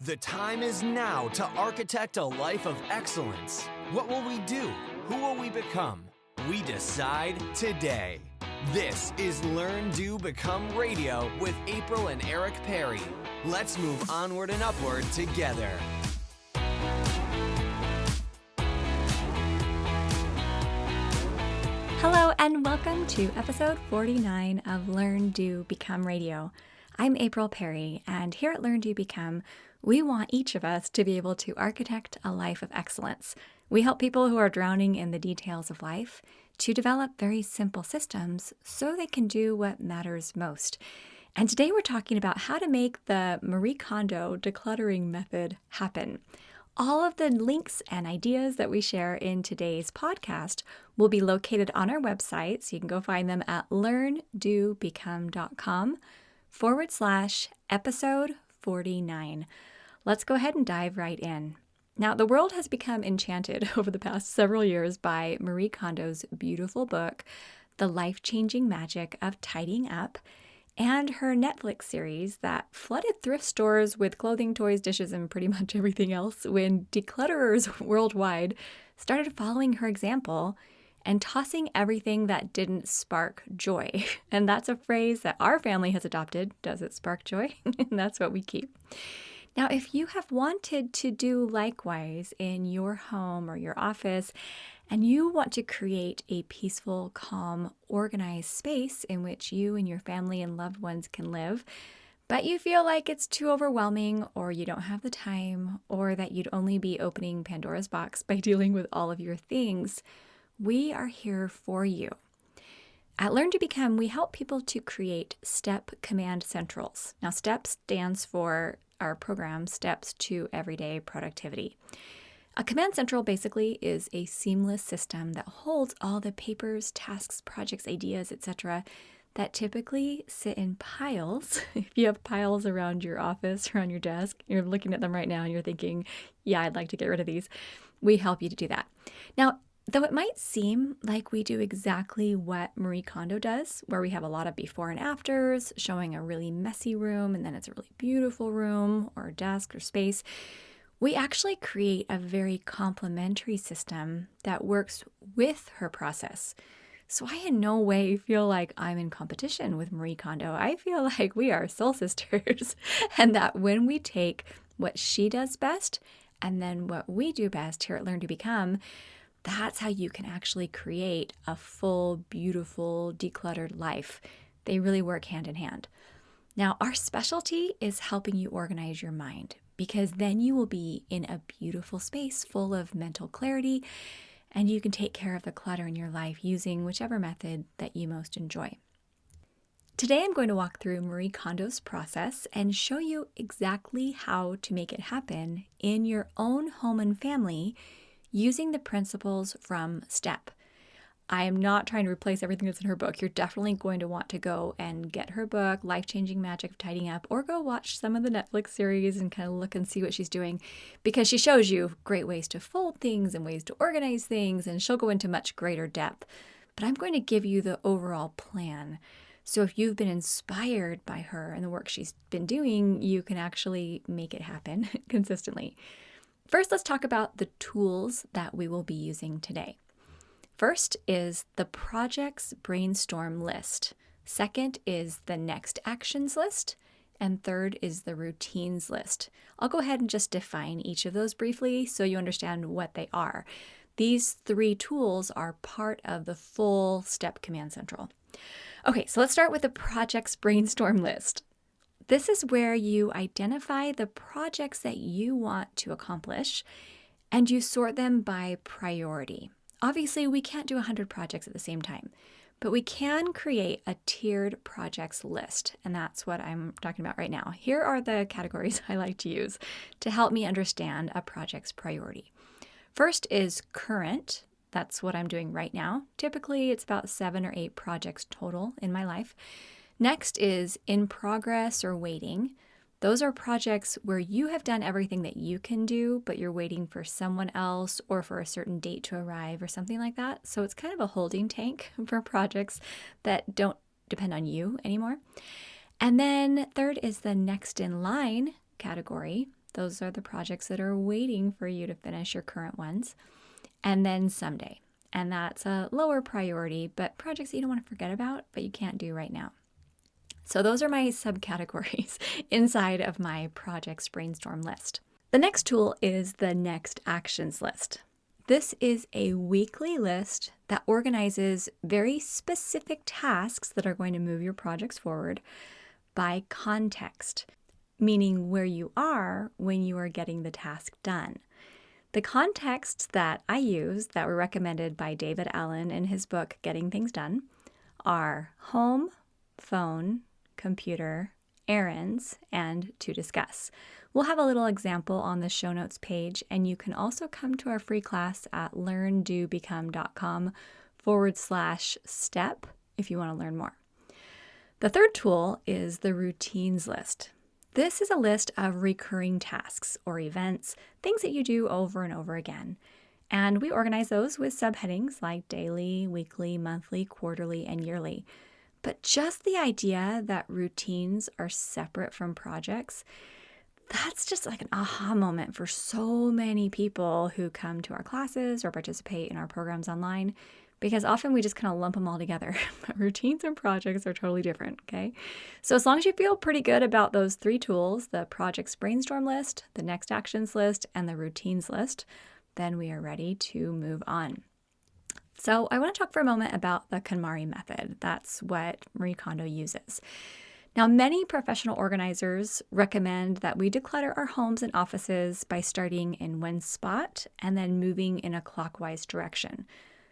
The time is now to architect a life of excellence. What will we do? Who will we become? We decide today. This is Learn, Do, Become Radio with April and Eric Perry. Let's move onward and upward together. Hello and welcome to episode 49 of Learn, Do, Become Radio. I'm April Perry, and here at Learn, Do, Become, we want each of us to be able to architect a life of excellence. We help people who are drowning in the details of life to develop very simple systems so they can do what matters most. And today we're talking about how to make the Marie Kondo decluttering method happen. All of the links and ideas that we share in today's podcast will be located on our website, so you can go find them at learndobecome.com/episode 49. Let's go ahead and dive right in. Now, the world has become enchanted over the past several years by Marie Kondo's beautiful book, The Life-Changing Magic of Tidying Up, and her Netflix series that flooded thrift stores with clothing, toys, dishes, and pretty much everything else when declutterers worldwide started following her example and tossing everything that didn't spark joy. And that's a phrase that our family has adopted. Does it spark joy? And that's what we keep. Now, if you have wanted to do likewise in your home or your office, and you want to create a peaceful, calm, organized space in which you and your family and loved ones can live, but you feel like it's too overwhelming, or you don't have the time, or that you'd only be opening Pandora's box by dealing with all of your things, we are here for you. At Learn to Become, we help people to create STEP command centrals. Now, STEP stands for our program, Steps to Everyday Productivity. A command central basically is a seamless system that holds all the papers, tasks, projects, ideas, etc. that typically sit in piles. If you have piles around your office or on your desk, you're looking at them right now and you're thinking, yeah, I'd like to get rid of these. We help you to do that. Now, though it might seem like we do exactly what Marie Kondo does, where we have a lot of before and afters, showing a really messy room, and then it's a really beautiful room or desk or space, we actually create a very complementary system that works with her process. So I in no way feel like I'm in competition with Marie Kondo. I feel like we are soul sisters, and that when we take what she does best and then what we do best here at Learn to Become, that's how you can actually create a full, beautiful, decluttered life. They really work hand in hand. Now, our specialty is helping you organize your mind, because then you will be in a beautiful space full of mental clarity, and you can take care of the clutter in your life using whichever method that you most enjoy. Today, I'm going to walk through Marie Kondo's process and show you exactly how to make it happen in your own home and family using the principles from STEP. I am not trying to replace everything that's in her book. You're definitely going to want to go and get her book, Life-Changing Magic of Tidying Up, or go watch some of the Netflix series and kind of look and see what she's doing, because she shows you great ways to fold things and ways to organize things, and she'll go into much greater depth. But I'm going to give you the overall plan. So if you've been inspired by her and the work she's been doing, you can actually make it happen consistently. First, let's talk about the tools that we will be using today. First is the projects brainstorm list. Second is the next actions list. And third is the routines list. I'll go ahead and just define each of those briefly so you understand what they are. These three tools are part of the full STEP Command Central. Okay, so let's start with the projects brainstorm list. This is where you identify the projects that you want to accomplish, and you sort them by priority. Obviously, we can't do 100 projects at the same time, but we can create a tiered projects list, and that's what I'm talking about right now. Here are the categories I like to use to help me understand a project's priority. First is current. That's what I'm doing right now. Typically, it's about 7 or 8 projects total in my life. Next is in progress or waiting. Those are projects where you have done everything that you can do, but you're waiting for someone else or for a certain date to arrive or something like that. So it's kind of a holding tank for projects that don't depend on you anymore. And then third is the next in line category. Those are the projects that are waiting for you to finish your current ones. And then someday. And that's a lower priority, but projects that you don't want to forget about, but you can't do right now. So those are my subcategories inside of my projects brainstorm list. The next tool is the next actions list. This is a weekly list that organizes very specific tasks that are going to move your projects forward by context, meaning where you are when you are getting the task done. The contexts that I use that were recommended by David Allen in his book, Getting Things Done, are home, phone, computer, errands, and to discuss. We'll have a little example on the show notes page, and you can also come to our free class at learndobecome.com/step if you want to learn more. The third tool is the routines list. This is a list of recurring tasks or events, things that you do over and over again. And we organize those with subheadings like daily, weekly, monthly, quarterly, and yearly. But just the idea that routines are separate from projects, that's just like an aha moment for so many people who come to our classes or participate in our programs online, because often we just kind of lump them all together. But routines and projects are totally different, okay? So as long as you feel pretty good about those three tools, the projects brainstorm list, the next actions list, and the routines list, then we are ready to move on. So I want to talk for a moment about the KonMari Method. That's what Marie Kondo uses. Now, many professional organizers recommend that we declutter our homes and offices by starting in one spot and then moving in a clockwise direction.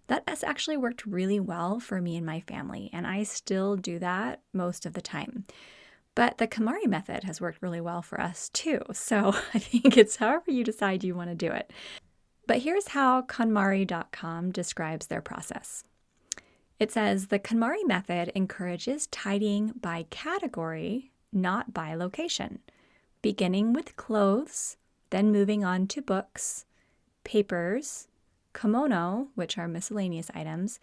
That has actually worked really well for me and my family, and I still do that most of the time. But the KonMari Method has worked really well for us too, so I think it's however you decide you want to do it. But here's how KonMari.com describes their process. It says, the KonMari Method encourages tidying by category, not by location, beginning with clothes, then moving on to books, papers, kimono, which are miscellaneous items,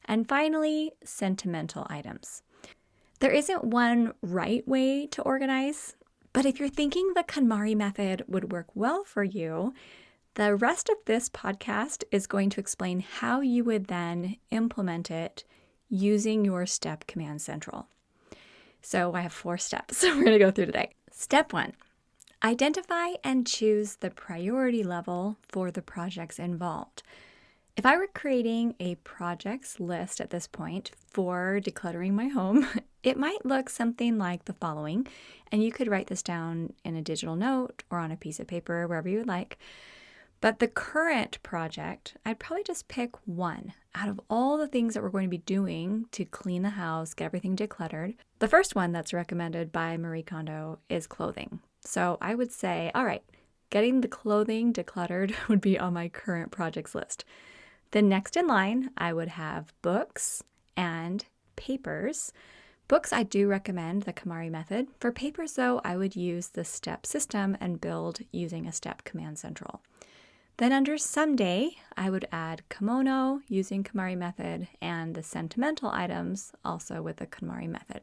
and finally, sentimental items. There isn't one right way to organize, but if you're thinking the KonMari Method would work well for you, the rest of this podcast is going to explain how you would then implement it using your STEP Command Central. So I have 4 steps we're going to go through today. Step 1, identify and choose the priority level for the projects involved. If I were creating a projects list at this point for decluttering my home, it might look something like the following, and you could write this down in a digital note or on a piece of paper, wherever you would like. But the current project, I'd probably just pick one out of all the things that we're going to be doing to clean the house, get everything decluttered. The first one that's recommended by Marie Kondo is clothing. So I would say, all right, getting the clothing decluttered would be on my current projects list. Then next in line, I would have books and papers. Books, I do recommend the KonMari Method. For papers, though, I would use the STEP system and build using a STEP Command Central. Then under someday, I would add kimono using KonMari Method and the sentimental items also with the KonMari Method.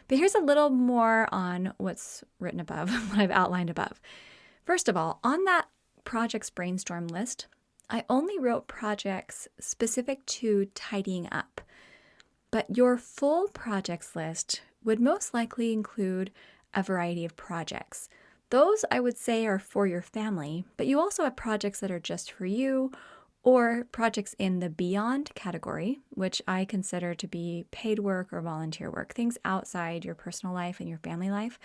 But here's a little more on what's written above, what I've outlined above. First of all, on that projects brainstorm list, I only wrote projects specific to tidying up. But your full projects list would most likely include a variety of projects. Those, I would say, are for your family, but you also have projects that are just for you, or projects in the beyond category, which I consider to be paid work or volunteer work, things outside your personal life and your family life.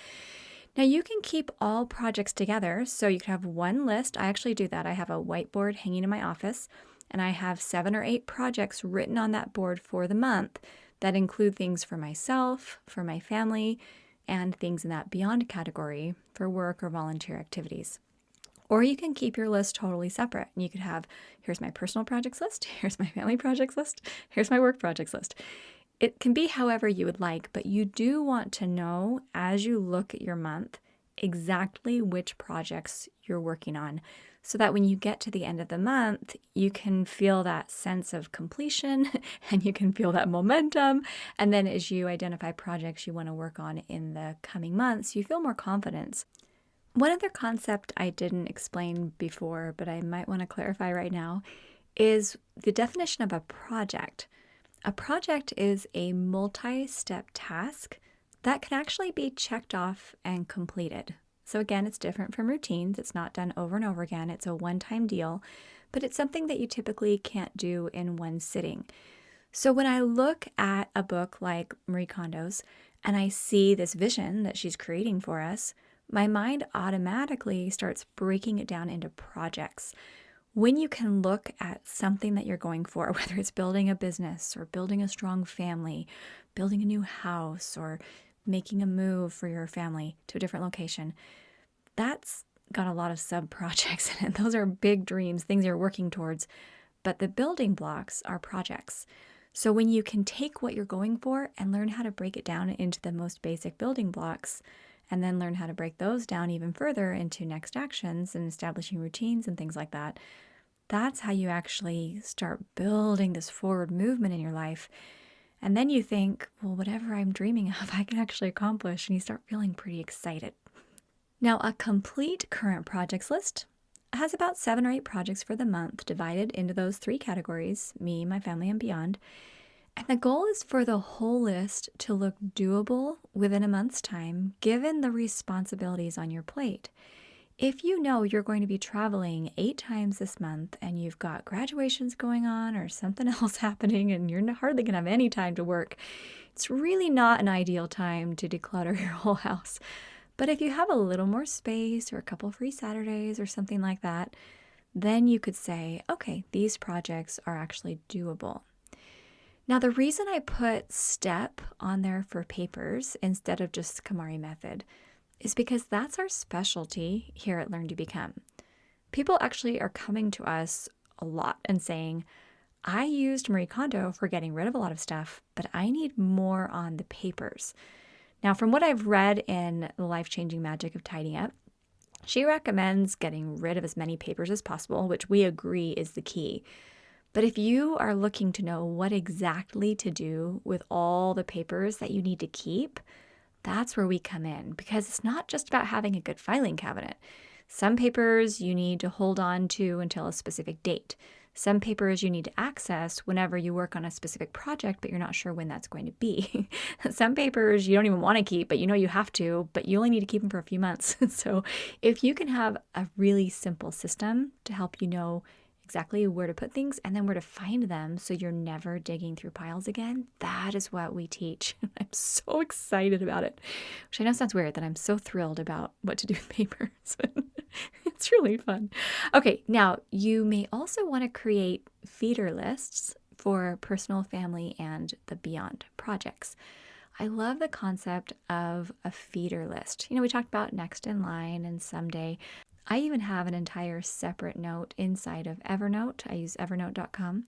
Now, you can keep all projects together, so you can have one list. I actually do that. I have a whiteboard hanging in my office, and I have 7 or 8 projects written on that board for the month that include things for myself, for my family, and things in that beyond category for work or volunteer activities. Or you can keep your list totally separate. And you could have, here's my personal projects list, here's my family projects list, here's my work projects list. It can be however you would like, but you do want to know as you look at your month exactly which projects you're working on, so that when you get to the end of the month, you can feel that sense of completion and you can feel that momentum. And then as you identify projects you want to work on in the coming months, you feel more confidence. One other concept I didn't explain before, but I might want to clarify right now, is the definition of a project. A project is a multi-step task that can actually be checked off and completed. So again, it's different from routines. It's not done over and over again. It's a one-time deal, but it's something that you typically can't do in one sitting. So when I look at a book like Marie Kondo's and I see this vision that she's creating for us, my mind automatically starts breaking it down into projects. When you can look at something that you're going for, whether it's building a business or building a strong family, building a new house, or making a move for your family to a different location, that's got a lot of sub-projects in it. Those are big dreams, things you're working towards, but the building blocks are projects. So when you can take what you're going for and learn how to break it down into the most basic building blocks, and then learn how to break those down even further into next actions and establishing routines and things like that, that's how you actually start building this forward movement in your life. And then you think, well, whatever I'm dreaming of, I can actually accomplish, and you start feeling pretty excited. Now, a complete current projects list has about 7 or 8 projects for the month divided into those 3 categories: me, my family, and beyond. And the goal is for the whole list to look doable within a month's time, given the responsibilities on your plate. If you know you're going to be traveling 8 times this month and you've got graduations going on or something else happening and you're hardly going to have any time to work, it's really not an ideal time to declutter your whole house. But if you have a little more space or a couple free Saturdays or something like that, then you could say, okay, these projects are actually doable. Now, the reason I put STEP on there for papers instead of just KonMari Method is because that's our specialty here at Learn to Become. People actually are coming to us a lot and saying, I used Marie Kondo for getting rid of a lot of stuff, but I need more on the papers. Now, from what I've read in The Life-Changing Magic of Tidying Up, she recommends getting rid of as many papers as possible, which we agree is the key. But if you are looking to know what exactly to do with all the papers that you need to keep, that's where we come in, because it's not just about having a good filing cabinet. Some papers you need to hold on to until a specific date. Some papers you need to access whenever you work on a specific project, but you're not sure when that's going to be. Some papers you don't even want to keep, but you know you have to, but you only need to keep them for a few months. So if you can have a really simple system to help you know exactly where to put things and then where to find them so you're never digging through piles again, that is what we teach. I'm so excited about it, which I know sounds weird that I'm so thrilled about what to do with papers. It's really fun. Okay, now you may also want to create feeder lists for personal, family, and the beyond projects. I love the concept of a feeder list. We talked about next in line and someday. I even have an entire separate note inside of Evernote. I use evernote.com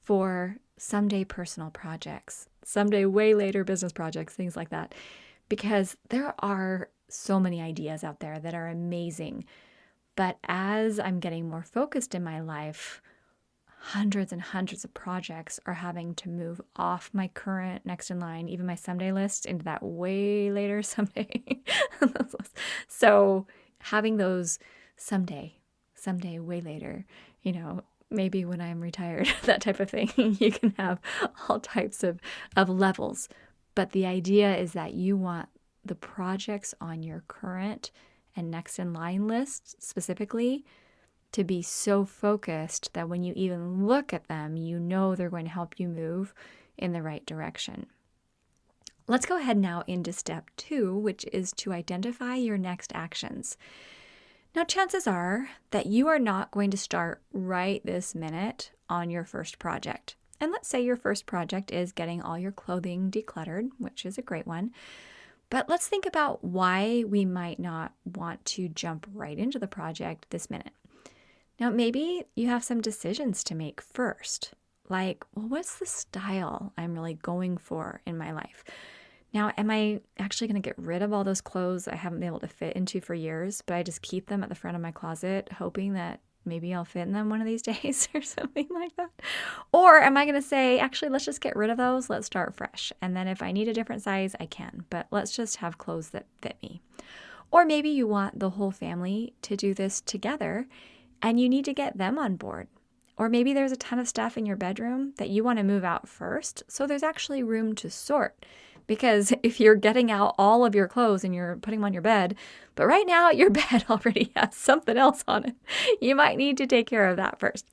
for someday personal projects, someday way later business projects, things like that, because there are so many ideas out there that are amazing. But as I'm getting more focused in my life, hundreds and hundreds of projects are having to move off my current next in line, even my someday list, into that way later someday. So having those someday, way later, maybe when I'm retired, that type of thing, you can have all types of levels. But the idea is that you want the projects on your current and next in line list specifically to be so focused that when you even look at them, you know they're going to help you move in the right direction. Let's go ahead now into step 2, which is to identify your next actions. Now, chances are that you are not going to start right this minute on your first project. And let's say your first project is getting all your clothing decluttered, which is a great one. But let's think about why we might not want to jump right into the project this minute. Now, maybe you have some decisions to make first, like, well, what's the style I'm really going for in my life? Now, am I actually going to get rid of all those clothes I haven't been able to fit into for years, but I just keep them at the front of my closet, hoping that maybe I'll fit in them one of these days or something like that? Or am I going to say, actually, let's just get rid of those. Let's start fresh. And then if I need a different size, I can. But let's just have clothes that fit me. Or maybe you want the whole family to do this together and you need to get them on board. Or maybe there's a ton of stuff in your bedroom that you want to move out first, so there's actually room to sort. Because if you're getting out all of your clothes and you're putting them on your bed, but right now your bed already has something else on it, you might need to take care of that first,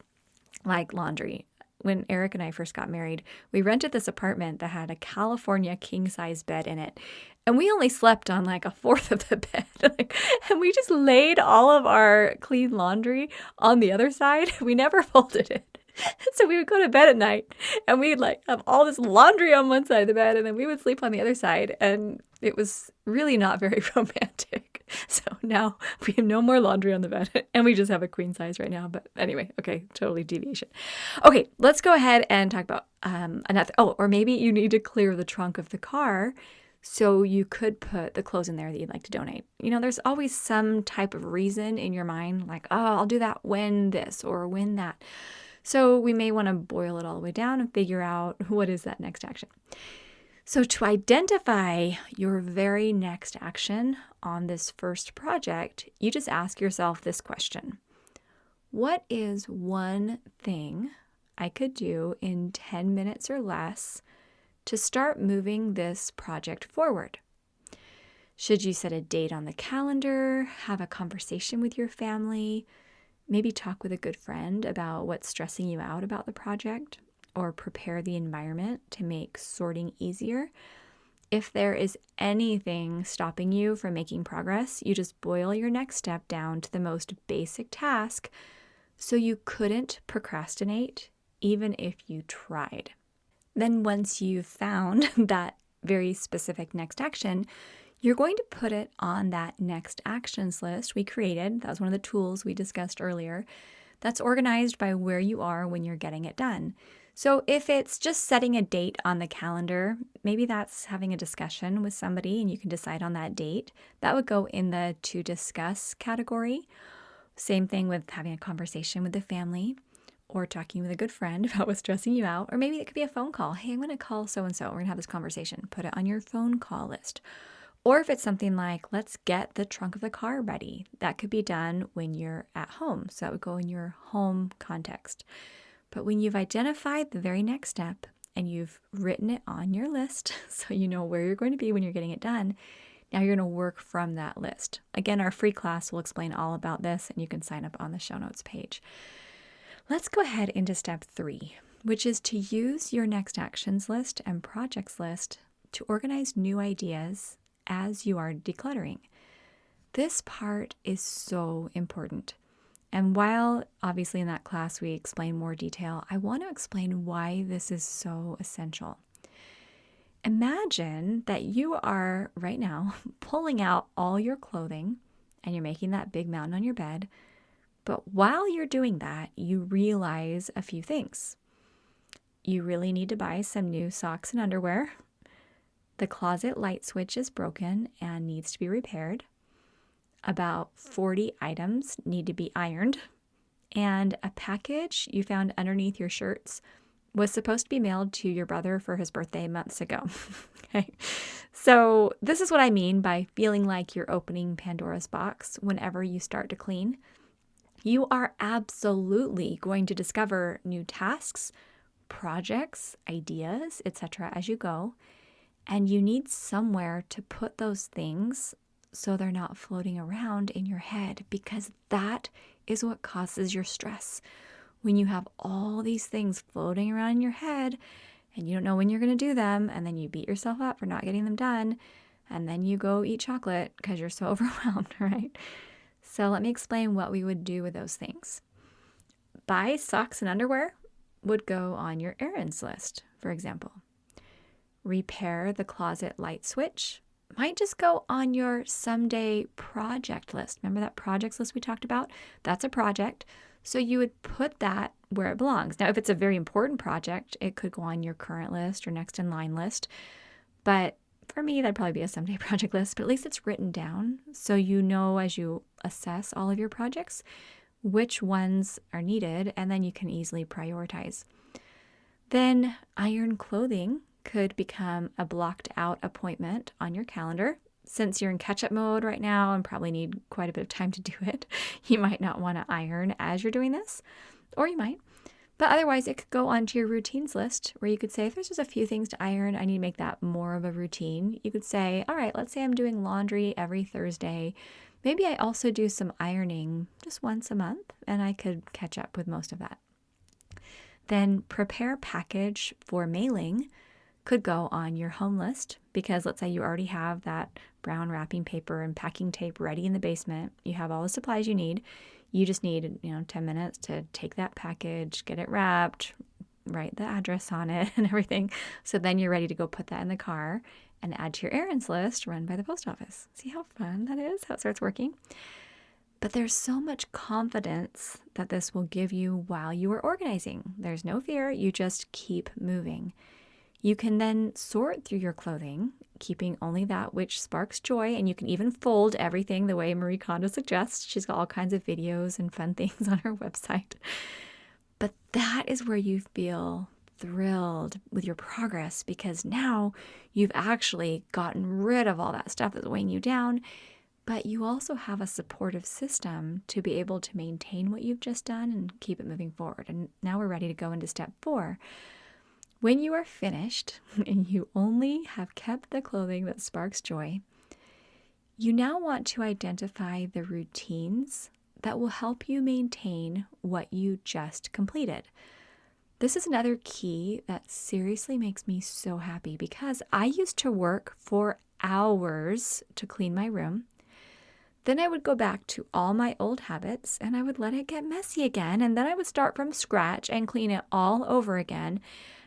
like laundry. When Eric and I first got married, we rented this apartment that had a California king-size bed in it. And we only slept on like a fourth of the bed. And we just laid all of our clean laundry on the other side. We never folded it. So we would go to bed at night and we'd like have all this laundry on one side of the bed and then we would sleep on the other side. And it was really not very romantic. So now we have no more laundry on the bed and we just have a queen size right now. But anyway, okay, totally deviation. Okay, let's go ahead and talk about another. Oh, or maybe you need to clear the trunk of the car so you could put the clothes in there that you'd like to donate. You know, there's always some type of reason in your mind, like, oh, I'll do that when this or when that. So we may want to boil it all the way down and figure out what is that next action. So to identify your very next action on this first project, you just ask yourself this question. What is one thing I could do in 10 minutes or less to start moving this project forward? Should you set a date on the calendar, have a conversation with your family, maybe talk with a good friend about what's stressing you out about the project, or prepare the environment to make sorting easier? If there is anything stopping you from making progress, you just boil your next step down to the most basic task so you couldn't procrastinate even if you tried. Then once you've found that very specific next action, you're going to put it on that next actions list we created. That was one of the tools we discussed earlier. That's organized by where you are when you're getting it done. So if it's just setting a date on the calendar, maybe that's having a discussion with somebody and you can decide on that date. That would go in the to discuss category. Same thing with having a conversation with the family or talking with a good friend about what's stressing you out. Or maybe it could be a phone call. Hey, I'm going to call so-and-so. We're going to have this conversation. Put it on your phone call list. Or if it's something like, let's get the trunk of the car ready. That could be done when you're at home. So that would go in your home context. But when you've identified the very next step and you've written it on your list so you know where you're going to be when you're getting it done, now you're going to work from that list. Again, our free class will explain all about this and you can sign up on the show notes page. Let's go ahead into step 3, which is to use your next actions list and projects list to organize new ideas as you are decluttering. This part is so important. And while obviously in that class we explain more detail, I want to explain why this is so essential. Imagine that you are right now pulling out all your clothing and you're making that big mountain on your bed. But while you're doing that, you realize a few things. You really need to buy some new socks and underwear. The closet light switch is broken and needs to be repaired. About 40 items need to be ironed. And a package you found underneath your shirts was supposed to be mailed to your brother for his birthday months ago. Okay. So this is what I mean by feeling like you're opening Pandora's box whenever you start to clean. You are absolutely going to discover new tasks, projects, ideas, etc. as you go. And you need somewhere to put those things so they're not floating around in your head, because that is what causes your stress. When you have all these things floating around in your head and you don't know when you're going to do them, and then you beat yourself up for not getting them done, and then you go eat chocolate because you're so overwhelmed, right? So let me explain what we would do with those things. Buy socks and underwear would go on your errands list, for example. Repair the closet light switch might just go on your someday project list. Remember that projects list we talked about? That's a project. So you would put that where it belongs. Now, if it's a very important project, it could go on your current list or next in line list. But for me, that'd probably be a someday project list. But at least it's written down so you know as you assess all of your projects which ones are needed, and then you can easily prioritize. Then iron clothing could become a blocked out appointment on your calendar. since you're in catch-up mode right now and probably need quite a bit of time to do it, you might not want to iron as you're doing this, or you might. But otherwise, it could go onto your routines list where you could say, if there's just a few things to iron, I need to make that more of a routine. You could say, all right, let's say I'm doing laundry every Thursday. Maybe I also do some ironing just once a month, and I could catch up with most of that. Then prepare package for mailing could go on your home list, because let's say you already have that brown wrapping paper and packing tape ready in the basement. You have all the supplies you need. You just need, 10 minutes to take that package, get it wrapped, write the address on it and everything. So then you're ready to go put that in the car and add to your errands list run by the post office. See how fun that is, how it starts working? But there's so much confidence that this will give you while you are organizing. There's no fear. You just keep moving. You can then sort through your clothing, keeping only that which sparks joy, and you can even fold everything the way Marie Kondo suggests. She's got all kinds of videos and fun things on her website. But that is where you feel thrilled with your progress, because now you've actually gotten rid of all that stuff that's weighing you down, but you also have a supportive system to be able to maintain what you've just done and keep it moving forward. And now we're ready to go into step 4. When you are finished and you only have kept the clothing that sparks joy, you now want to identify the routines that will help you maintain what you just completed. This is another key that seriously makes me so happy, because I used to work for hours to clean my room. Then I would go back to all my old habits and I would let it get messy again. And then I would start from scratch and clean it all over again.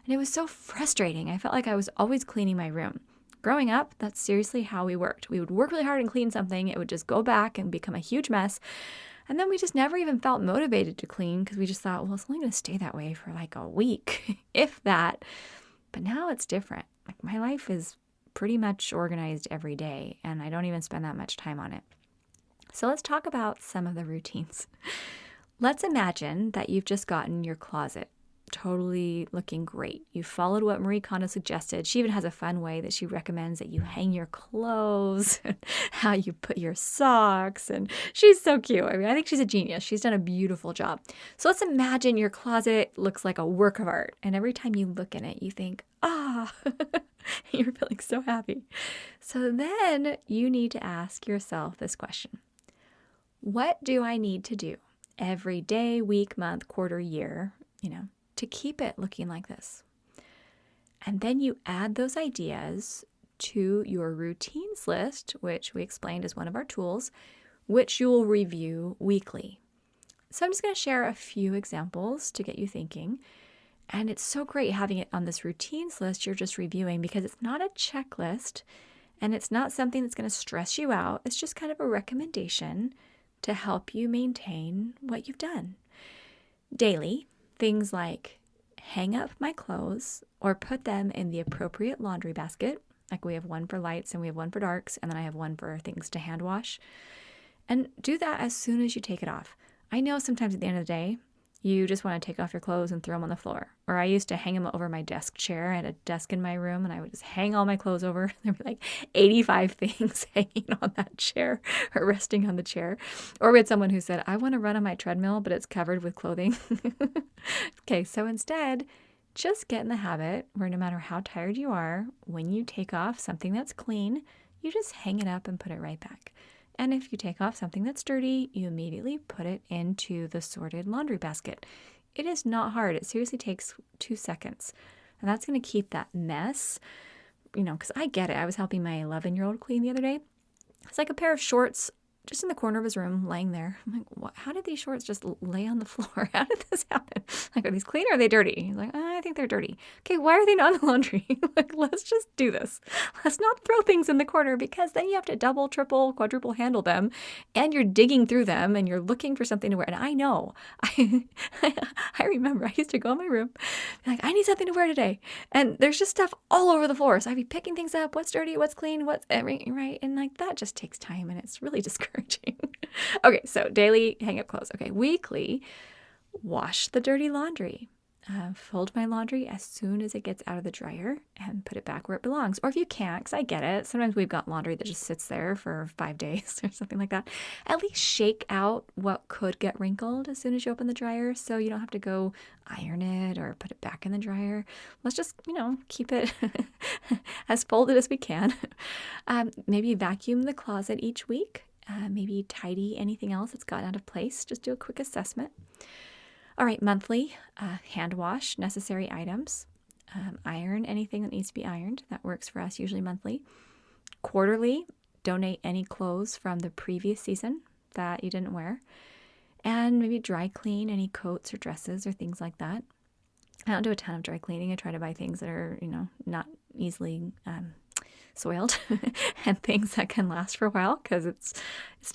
And it was so frustrating. I felt like I was always cleaning my room. Growing up, that's seriously how we worked. We would work really hard and clean something. It would just go back and become a huge mess. And then we just never even felt motivated to clean, because we just thought, well, it's only going to stay that way for like a week, if that. But now it's different. Like, my life is pretty much organized every day, and I don't even spend that much time on it. So let's talk about some of the routines. Let's imagine that you've just gotten your closet totally looking great. You followed what Marie Kondo suggested. She even has a fun way that she recommends that you hang your clothes and how you put your socks. And she's so cute. I mean, I think she's a genius. She's done a beautiful job. So let's imagine your closet looks like a work of art. And every time you look in it, you think, you're feeling so happy. So then you need to ask yourself this question. What do I need to do every day, week, month, quarter, year, to keep it looking like this? And then you add those ideas to your routines list, which we explained is one of our tools, which you will review weekly. So I'm just going to share a few examples to get you thinking. And it's so great having it on this routines list you're just reviewing, because it's not a checklist and it's not something that's going to stress you out. It's just kind of a recommendation to help you maintain what you've done. Daily, things like hang up my clothes or put them in the appropriate laundry basket. Like, we have one for lights and we have one for darks, and then I have one for things to hand wash. And do that as soon as you take it off. I know sometimes at the end of the day, you just want to take off your clothes and throw them on the floor. Or I used to hang them over my desk chair. I had a desk in my room and I would just hang all my clothes over. There were like 85 things hanging on that chair or resting on the chair. Or we had someone who said, I want to run on my treadmill, but it's covered with clothing. Okay, so instead, just get in the habit where no matter how tired you are, when you take off something that's clean, you just hang it up and put it right back. And if you take off something that's dirty, you immediately put it into the sorted laundry basket. It is not hard. It seriously takes 2 seconds. And that's going to keep that mess, because I get it. I was helping my 11-year-old clean the other day. It's like a pair of shorts just in the corner of his room laying there. I'm like, what? How did these shorts just lay on the floor? How did this happen? Like, are these clean or are they dirty? He's like, I think they're dirty. Okay, why are they not in the laundry? Like, let's just do this. Let's not throw things in the corner, because then you have to double, triple, quadruple handle them, and you're digging through them and you're looking for something to wear. And I know, I remember I used to go in my room, be like, I need something to wear today. And there's just stuff all over the floor. So I'd be picking things up. What's dirty? What's clean? What's everything, right? And like, that just takes time and it's really discouraging. Okay, so daily hang up clothes. Okay, weekly, wash the dirty laundry. fold my laundry as soon as it gets out of the dryer and put it back where it belongs. Or if you can't, because I get it, sometimes we've got laundry that just sits there for 5 days or something like that. At least shake out what could get wrinkled as soon as you open the dryer so you don't have to go iron it or put it back in the dryer. Let's just, keep it as folded as we can. Maybe vacuum the closet each week. Maybe tidy anything else that's gotten out of place. Just do a quick assessment. All right, monthly, hand wash necessary items, iron anything that needs to be ironed. That works for us usually monthly. Quarterly, donate any clothes from the previous season that you didn't wear. And maybe dry clean any coats or dresses or things like that. I don't do a ton of dry cleaning. I try to buy things that are, not easily soiled and things that can last for a while, because it's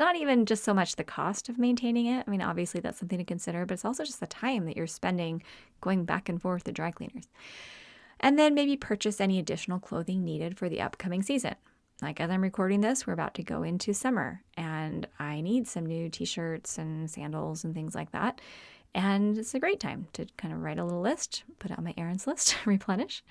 not even just so much the cost of maintaining it. I mean, obviously that's something to consider, but it's also just the time that you're spending going back and forth to dry cleaners. And then maybe purchase any additional clothing needed for the upcoming season. Like as I'm recording this, we're about to go into summer and I need some new t-shirts and sandals and things like that. And it's a great time to kind of write a little list, put it on my errands list, replenish.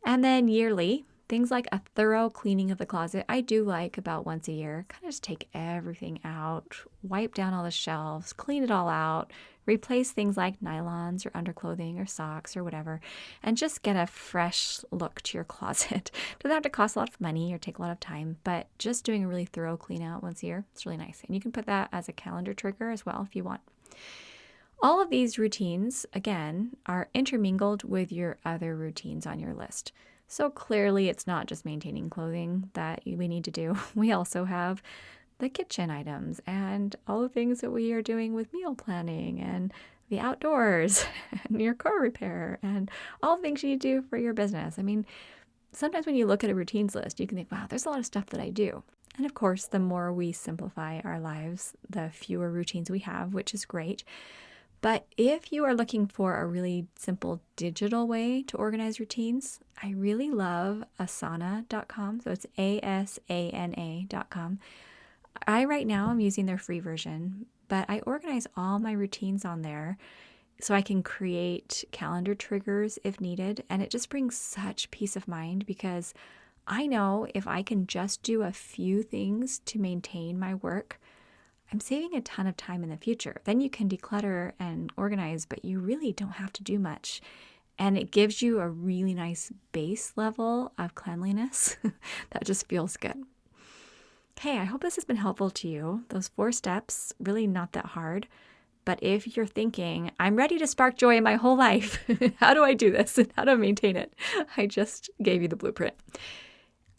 And then yearly, things like a thorough cleaning of the closet. I do like about once a year, kind of just take everything out, wipe down all the shelves, clean it all out, replace things like nylons or underclothing or socks or whatever, and just get a fresh look to your closet. Doesn't have to cost a lot of money or take a lot of time, but just doing a really thorough clean out once a year, it's really nice. And you can put that as a calendar trigger as well if you want. All of these routines, again, are intermingled with your other routines on your list. So clearly it's not just maintaining clothing that we need to do. We also have the kitchen items and all the things that we are doing with meal planning and the outdoors and your car repair and all the things you need to do for your business. I mean, sometimes when you look at a routines list, you can think, wow, there's a lot of stuff that I do. And of course, the more we simplify our lives, the fewer routines we have, which is great. But if you are looking for a really simple digital way to organize routines, I really love asana.com. So it's asana.com. Right now I'm using their free version, but I organize all my routines on there so I can create calendar triggers if needed. And it just brings such peace of mind because I know if I can just do a few things to maintain my work, I'm saving a ton of time in the future. Then you can declutter and organize, but you really don't have to do much. And it gives you a really nice base level of cleanliness that just feels good. Hey, I hope this has been helpful to you. Those 4 steps, really not that hard. But if you're thinking, I'm ready to spark joy in my whole life, how do I do this and how do I maintain it? I just gave you the blueprint.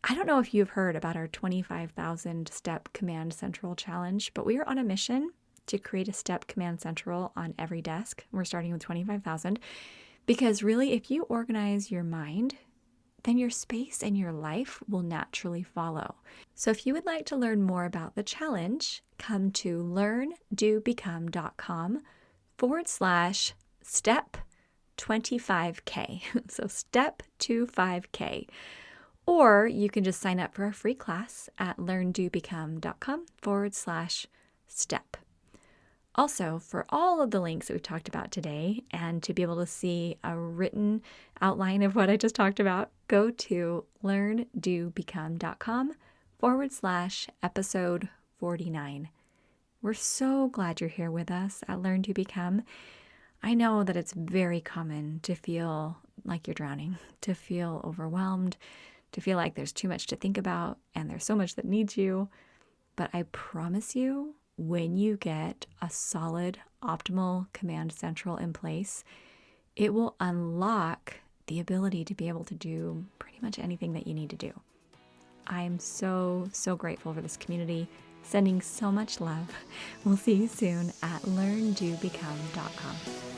I don't know if you've heard about our 25,000 step Command Central challenge, but we are on a mission to create a step Command Central on every desk. We're starting with 25,000 because really, if you organize your mind, then your space and your life will naturally follow. So if you would like to learn more about the challenge, come to learndoBecome.com/step 25K. So step 25K. Or you can just sign up for a free class at learndoBecome.com/step. Also, for all of the links that we've talked about today and to be able to see a written outline of what I just talked about, go to learndoBecome.com/episode 49. We're so glad you're here with us at Learn to Become. I know that it's very common to feel like you're drowning, to feel overwhelmed, to feel like there's too much to think about and there's so much that needs you. But I promise you, when you get a solid, optimal Command Central in place, it will unlock the ability to be able to do pretty much anything that you need to do. I am so, so grateful for this community, sending so much love. We'll see you soon at learndoBecome.com.